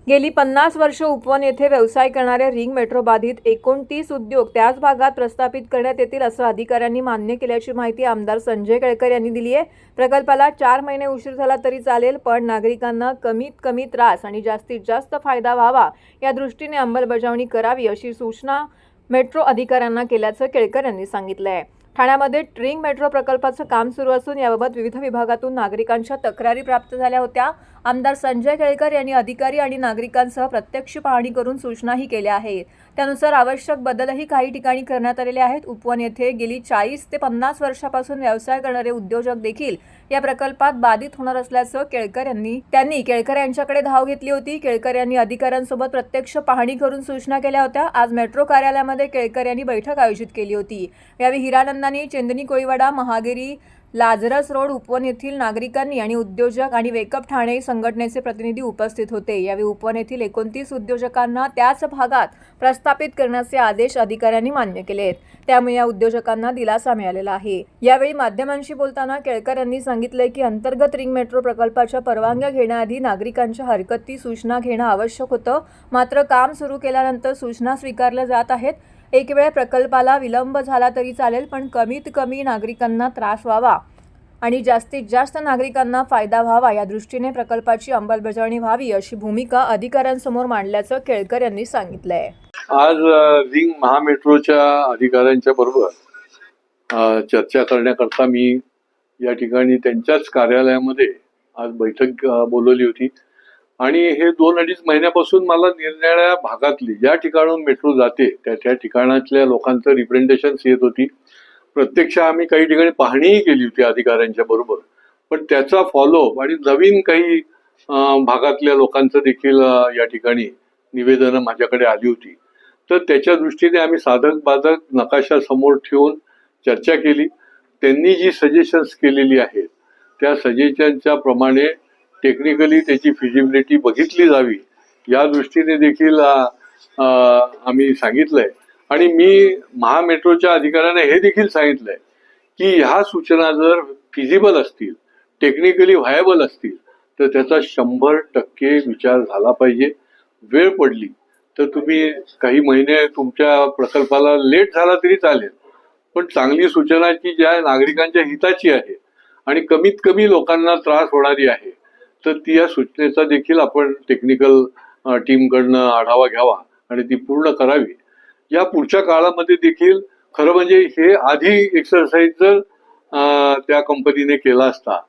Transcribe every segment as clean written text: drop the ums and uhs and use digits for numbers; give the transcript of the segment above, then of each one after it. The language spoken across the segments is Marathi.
गेली 50 वर्ष उपवन येथे व्यवसाय करणारे रिंग मेट्रो बाधित 29 उद्योग त्याच भागात प्रस्थापित करण्यात येतील असं अधिकाऱ्यांनी मान्य केल्याची माहिती आमदार संजय केळकर यांनी दिली आहे। प्रकल्पाला 4 महिने उशीर झाला तरी चालेल, पण नागरिकांना कमीत कमी त्रास आणि जास्तीत जास्त फायदा व्हावा या दृष्टीने अंमलबजावणी करावी अशी सूचना मेट्रो अधिकाऱ्यांना केल्याचं केळकर यांनी सांगितलं आहे। ठाण्यामध्ये रिंग मेट्रो प्रकल्पाचं काम सुरू असून याबाबत विविध विभागातून नागरिकांच्या तक्रारी प्राप्त झाल्या होत्या। आमदार संजय केळकर यांनी अधिकारी आणि नागरिकांसह प्रत्यक्ष पाहणी करून सूचनाही केल्या आहेत। त्यानुसार आवश्यक बदलही काही ठिकाणी करण्यात आलेले आहेत। उपवन येथे गेली 40 ते 50 वर्षापासून व्यवसाय करणारे उद्योजक देखील या प्रकल्पात बाधित होणार असल्याचं त्यांनी केळकर यांच्याकडे धाव घेतली होती। केळकर यांनी अधिकाऱ्यांसोबत प्रत्यक्ष पाहणी करून सूचना केल्या होत्या। आज मेट्रो कार्यालयामध्ये केळकर यांनी बैठक आयोजित केली होती। यावेळी हिरानंदानी, चेंदनी कोळीवाडा, महागेरी, लाजरस रोड, उपवन येथील नागरिकांनी आणि उद्योजक आणि वेकअप ठाणे संघटनेचे प्रतिनिधी उपस्थित होते। यावेळी उपवन येथील 29 उद्योजकांना त्याच भागात प्रस्थापित करण्याचे आदेश अधिकाऱ्यांनी मान्य केले आहेत। त्यामुळे या उद्योजकांना दिलासा मिळालेला आहे। यावेळी माध्यमांशी बोलताना केळकर यांनी सांगितले की अंतर्गत रिंग मेट्रो प्रकल्पाच्या परवानग्या घेण्याआधी नागरिकांच्या हरकती सूचना घेणं आवश्यक होतं, मात्र काम सुरू केल्यानंतर सूचना स्वीकारल्या जात आहेत। एक वेळ प्रकल्पाला विलंब झाला तरी चालेल, पण कमीत कमी नागरिकांना त्रास व्हावा आणि जास्तीत जास्त नागरिकांना फायदा व्हावा या दृष्टीने प्रकल्पाची अंमलबजावणी व्हावी अशी भूमिका अधिकाऱ्यांसमोर मांडल्याचं केळकर यांनी सांगितलंय। आज रिंग महामेट्रोच्या अधिकाऱ्यांच्या बरोबर चर्चा करण्याकरता मी या ठिकाणी त्यांच्याच कार्यालयामध्ये आज बैठक बोलवली होती आणि हे 2-2.5 महिन्यापासून मला निरनिराळ्या भागातली ज्या ठिकाणून मेट्रो जाते त्या ठिकाणातल्या लोकांचं रिप्रेझेंटेशन येत होती। प्रत्यक्ष आम्ही काही ठिकाणी पाहणीही केली होती अधिकाऱ्यांच्या बरोबर, पण त्याचा फॉलोअप आणि नवीन काही भागातल्या लोकांचं देखील या ठिकाणी निवेदनं माझ्याकडे आली होती। तर त्याच्या दृष्टीने आम्ही साधक बाधक नकाशा समोर ठेवून चर्चा केली। त्यांनी जी सजेशन्स केलेली आहेत त्या सजेशनच्या प्रमाणे टेक्निकली त्याची फिजिबिलिटी बघितली जावी या दृष्टीने देखील आम्ही सांगितलंय आणि मी महामेट्रोच्या अधिकाऱ्यांना हे देखील सांगितलंय की ह्या सूचना जर फिजिबल असतील, टेक्निकली व्हायबल असतील तर त्याचा 100% विचार झाला पाहिजे। वेळ पडली तर तुम्ही काही महिने तुमच्या प्रकल्पाला लेट झाला तरी चालेल, पण चांगली सूचना की ज्या नागरिकांच्या हिताची आहे आणि कमीत कमी लोकांना त्रास होणारी आहे तर ती या सूचनेचा देखील आपण टेक्निकल टीमकडनं आढावा घ्यावा आणि ती पूर्ण करावी। या पुढच्या काळामध्ये देखील खरं म्हणजे हे आधी एक्सरसाइज जर त्या कंपनीने केला असता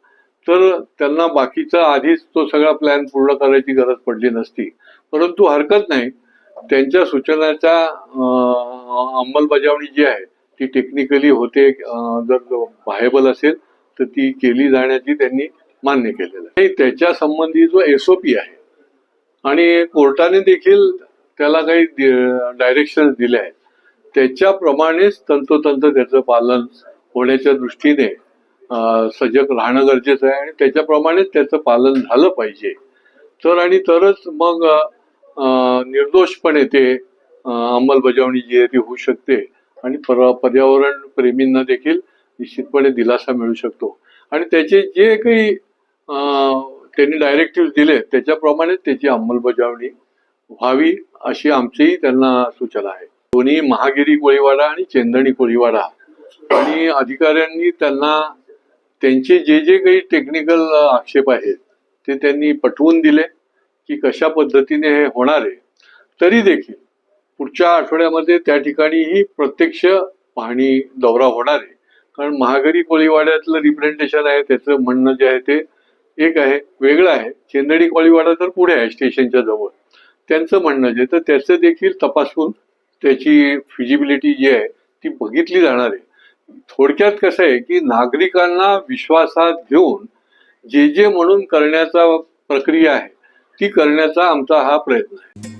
तर त्यांना बाकीचा आधीच तो सगळा प्लॅन पूर्ण करायची गरज पडली नसती, परंतु हरकत नाही। त्यांच्या सूचनाच्या अंमलबजावणी जी आहे ती टेक्निकली होते, जर व्हायबल असेल तर ती केली जाण्याची त्यांनी मान्य केलेलं आहे। त्याच्या संबंधी जो SOP आहे आणि कोर्टाने देखील त्याला काही डायरेक्शन दिले आहेत त्याच्याप्रमाणेच तंतोतंत त्याचं पालन होण्याच्या दृष्टीने सजग राहणं गरजेचं आहे आणि त्याच्याप्रमाणेच त्याचं पालन झालं पाहिजे। तरच मग निर्दोषपणे ते अंमलबजावणी जी आहे ती होऊ शकते आणि पर्यावरण प्रेमींना देखील निश्चितपणे दिलासा मिळू शकतो आणि त्याचे जे काही त्यांनी डायरेक्टिव्ह दिले त्याच्याप्रमाणे त्याची अंमलबजावणी व्हावी अशी आमची त्यांना सूचना आहे। दोन्ही महागिरी कोळीवाडा आणि चेंदणी कोळीवाडा आणि अधिकाऱ्यांनी त्यांना त्यांचे जे काही टेक्निकल आक्षेप आहेत ते त्यांनी पटवून दिले की कशा पद्धतीने हे होणार आहे। तरी देखील पुढच्या आठवड्यामध्ये त्या ठिकाणीही प्रत्यक्ष पाहणी दौरा होणार आहे, कारण महागरी कोळीवाड्यातलं रिप्रेझेंटेशन आहे त्याचं म्हणणं जे आहे ते एक आहे, वेगळं आहे। चेंदणी कोळीवाडा तर पुढे आहे स्टेशनच्या जवळ, त्यांचं म्हणणं जे तर त्याचं देखील तपासून त्याची फिजिबिलिटी जी आहे ती बघितली जाणार आहे। थोडक्यात कसं आहे की नागरिकांना विश्वासात घेऊन जे म्हणून करण्याचा प्रक्रिया आहे ती करण्याचा आमचा हा प्रयत्न आहे।